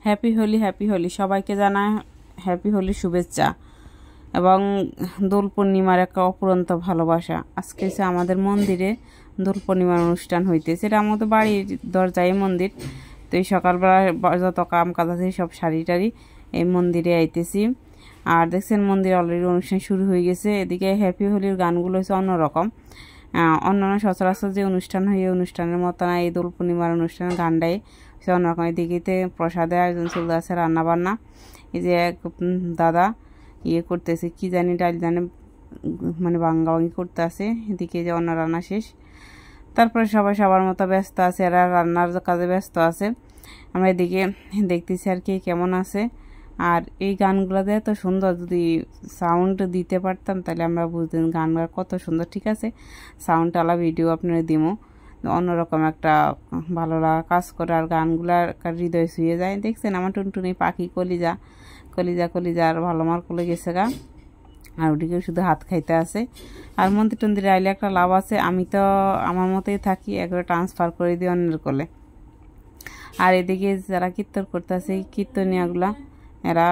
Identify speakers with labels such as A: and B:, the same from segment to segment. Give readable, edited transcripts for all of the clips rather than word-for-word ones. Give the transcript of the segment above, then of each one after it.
A: Happy Holi সবাইকে জানায় happy Holi শুভেচ্ছা এবং দোল পূর্ণিমার একটা অপুরন্ত ভালোবাসা। আজকে হচ্ছে আমাদের মন্দিরে দোল পূর্ণিমার অনুষ্ঠান হইতেছে। এটা আমাদের বাড়ির দরজায় মন্দির। তো এই সকালবেলা যত কাম কাজ আছে সব শাড়ি টাড়ি এই মন্দিরে আইতেছি। আর দেখছেন মন্দিরে অলরেডি অনুষ্ঠান শুরু হয়ে গেছে। এদিকে হ্যাপি হোলির গানগুলো হচ্ছে অন্যরকম। অন্যান্য সচরাচর যে অনুষ্ঠান হয় এই অনুষ্ঠানের মতো না, এই দোল পূর্ণিমার অনুষ্ঠানের গানটাই সে অন্যরকম। এদিকে প্রসাদের আয়োজন চলতে আছে, রান্নাবান্না। এই যে এক দাদা করতেছে কি জানি ডাল জানে মানে ভাঙ্গি করতে আছে। এদিকে যে অন্য রান্না শেষ, তারপরে সবাই সবার মতো ব্যস্ত আছে, এরা রান্নার কাজে ব্যস্ত আছে। আমরা এদিকে দেখতেছি আর কি কেমন আছে। আর এই গানগুলো দেয় তো সুন্দর, যদি সাউন্ড দিতে পারতাম তাহলে আমরা বুঝতেন গানগুলো কত সুন্দর। ঠিক আছে, সাউন্ডওয়ালা ভিডিও আপনারা দিব, অন্যরকম একটা ভালো লাগা কাজ করে। আর গানগুলার হৃদয় ছুঁয়ে যায়। দেখছেন আমার টুনটুনি পাখি কলিজা কলিজা কলিজা আর ভালো মার কোলে গেছে গা, আর ওদিকে শুধু হাত খাইতে আছে। আর মন্দির টন্দিরে আইলে একটা লাভ আছে, আমি তো আমার মতোই থাকি, একবারে ট্রান্সফার করে দিই অন্যের কোলে। আর এদিকে যারা কীর্তন করতেছে কীর্তনিয়াগুলা এরা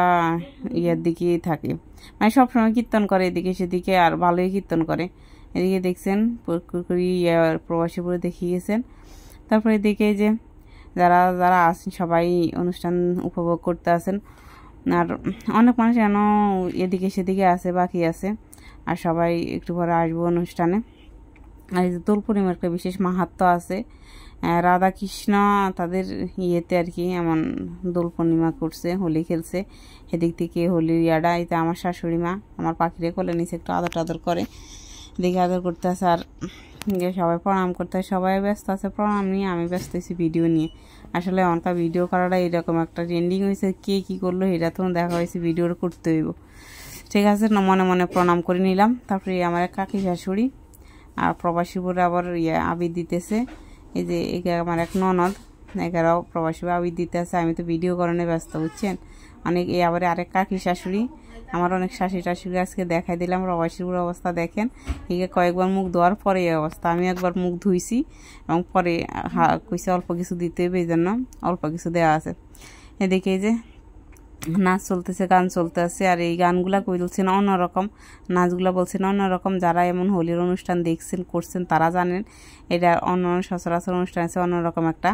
A: ইয়ের দিকেই থাকে, মানে সবসময় কীর্তন করে এদিকে সেদিকে, আর ভালোই কীর্তন করে। এদিকে দেখছেন প্রবাসীপুরে দেখিয়ে গেছেন। তারপরে এদিকে যে যারা যারা আছেন সবাই অনুষ্ঠান উপভোগ করতে আছেন। আর অনেক মানুষ যেন এদিকে সেদিকে আছে, বাকি আছে। আর সবাই একটু পরে আসবো অনুষ্ঠানে। আর এই যে দোল পূর্ণিমার একটা বিশেষ মাহাত্ম্য আছে। রাধা কৃষ্ণ তাদের ইয়েতে আর কি এমন দোল পূর্ণিমা করছে, হোলি খেলছে। এদিক থেকে হোলির ইয়াটা এতে আমার শাশুড়ি মা আমার পাখিরে কোলে নিচে একটু আদর টাদর করে, দেখে আদর করতে আছে। আর সবাই প্রণাম করতে হয়, সবাই ব্যস্ত আছে প্রণাম নিয়ে, আমি ব্যস্ত হয়েছি ভিডিও নিয়ে। আসলে এমনকার ভিডিও করাটা এরকম একটা ট্রেন্ডিং হয়েছে, কে কী করলো এটা তো দেখা হয়েছে, ভিডিওটা করতে হইব। ঠিক আছে, মনে মনে প্রণাম করে নিলাম। তারপরে আমার এক কাকি শাশুড়ি আর প্রবাসী বোরা আবার আবির দিতেছে। এই যে আমার এক ননদ এগারাও প্রবাসী আবির দিতে আছে, আমি তো ভিডিও করানো ব্যস্ত, বুঝছেন। অনেক আবার আরেক কাকি শাশুড়ি, আমার অনেক শাশুড়ি টাশুড়ি আজকে দেখাই দিলাম প্রবাসীর অবস্থা। দেখেন একে কয়েকবার মুখ ধোয়ার পরে এই অবস্থা। আমি একবার মুখ ধুইছি এবং পরে কইছে অল্প কিছু দিতে হবে, এই জন্য অল্প কিছু দেওয়া আছে। এদিকে যে নাচ চলতেছে, গান চলতে আছে। আর এই গানগুলা কই বলছেন অন্যরকম, নাচগুলা বলছেন অন্যরকম। যারা এমন হোলির অনুষ্ঠান দেখছেন করছেন তারা জানেন এটা অন্য সচরাচর অনুষ্ঠান আছে, অন্যরকম একটা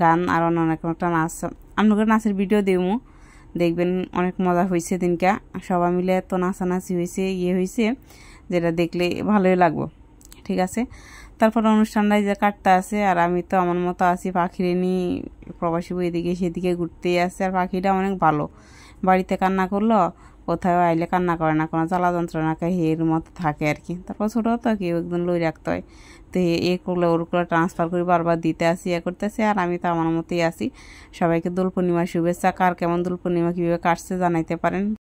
A: গান আর অন্যরকম একটা নাচ। আপনাদের নাচের ভিডিও দেবো, দেখবেন অনেক মজা হয়েছে দিনকা। সবাই মিলে এত নাচানাচি হয়েছে, হয়েছে যেটা দেখলে ভালোই লাগবো। ঠিক আছে, তারপর অনুষ্ঠানটাই যে কাটতে আছে। আর আমি তো আমার মতো আছি, পাখিরে নিয়ে প্রবাসী এদিকে সেদিকে ঘুরতেই আছে। আর পাখিটা অনেক ভালো, বাড়িতে কান্না করলো কোথাও আইলে কান্না করে না, কোনো জ্বালা যন্ত্রণাকে এর মতো থাকে আর কি। তারপর ছোটো তো কেউ একদম লই রাখতে হয়, তো এ করলে ওর করে ট্রান্সফার করে বারবার দিতে আসি, করতেছে। আর আমি তো আমার মতোই আছি। সবাইকে দোল পূর্ণিমার শুভেচ্ছা। কার কেমন দোল পূর্ণিমা কীভাবে কাটছে জানাইতে পারেন।